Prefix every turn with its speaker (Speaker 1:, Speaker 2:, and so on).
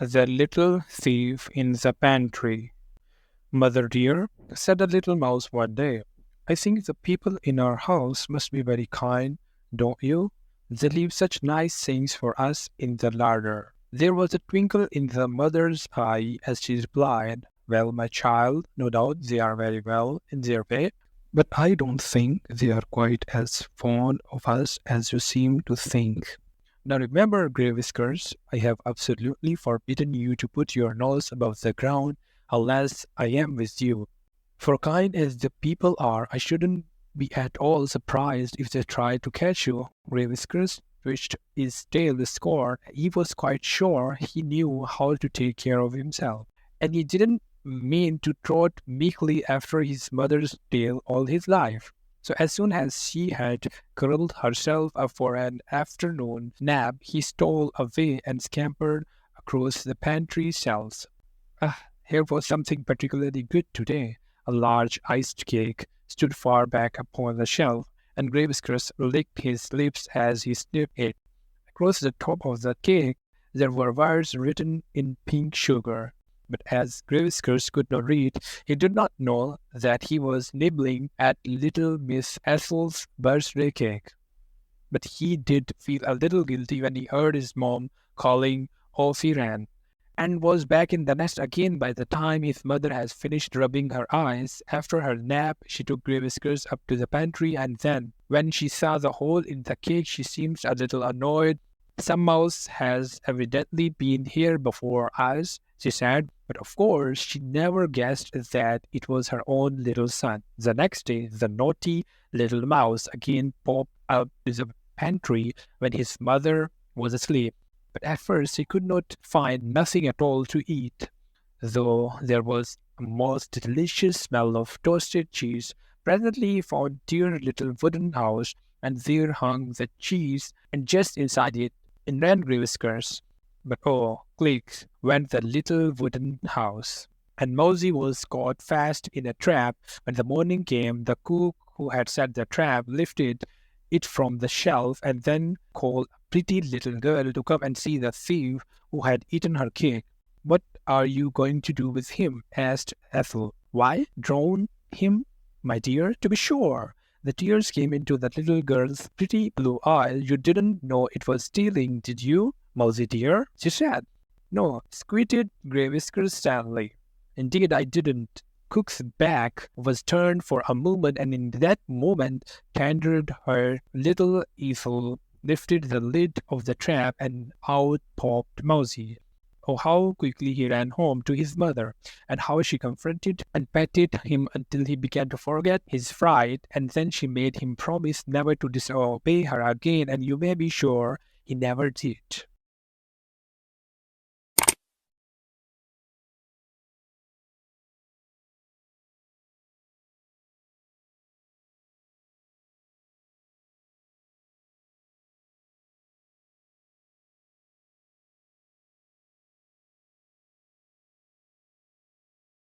Speaker 1: The little thief in the pantry. Mother dear, said the little mouse one day, I think the people in our house must be very kind, don't you? They leave such nice things for us in the larder. There was a twinkle in the mother's eye as she replied, well, my child, no doubt they are very well in their way, but I don't think they are quite as fond of us as you seem to think. Now remember, Greywhiskers, I have absolutely forbidden you to put your nose above the ground unless I am with you. For kind as the people are, I shouldn't be at all surprised if they try to catch you. Greywhiskers twitched his tail with scorn. He was quite sure he knew how to take care of himself, and he didn't mean to trot meekly after his mother's tail all his life. So as soon as she had curled herself up for an afternoon nap, he stole away and scampered across the pantry shelves. Ah, here was something particularly good today. A large iced cake stood far back upon the shelf, and Greywhiskers licked his lips as he sniffed it. Across the top of the cake there were words written in pink sugar. But as Greywhiskers could not read, he did not know that he was nibbling at little Miss Ethel's birthday cake. But he did feel a little guilty when he heard his mom calling. Off he ran, and was back in the nest again by the time his mother had finished rubbing her eyes. After her nap, she took Greywhiskers up to the pantry, and then, when she saw the hole in the cake, she seemed a little annoyed. Some mouse has evidently been here before us, she said, but of course she never guessed that it was her own little son. The next day, the naughty little mouse again popped out to the pantry when his mother was asleep. But at first he could not find nothing at all to eat, though there was a most delicious smell of toasted cheese. Presently he found a dear little wooden house, and there hung the cheese, and just inside it ran Greywhiskers. But oh, click went the little wooden house, and Mosey was caught fast in a trap. When the morning came, the cook who had set the trap lifted it from the shelf and then called a pretty little girl to come and see the thief who had eaten her cake. What are you going to do with him? Asked Ethel. Why, drown him, my dear, to be sure. The tears came into the little girl's pretty blue eyes. You didn't know it was stealing, did you, Mosey dear? She said. No, squeaked Greywhiskers sadly. Indeed I didn't. Cook's back was turned for a moment, and in that moment, tendered her little Ethel lifted the lid of the trap, and out popped Mosey. Oh, how quickly he ran home to his mother, and how she confronted and petted him until he began to forget his fright, and then she made him promise never to disobey her again, and you may be sure he never did.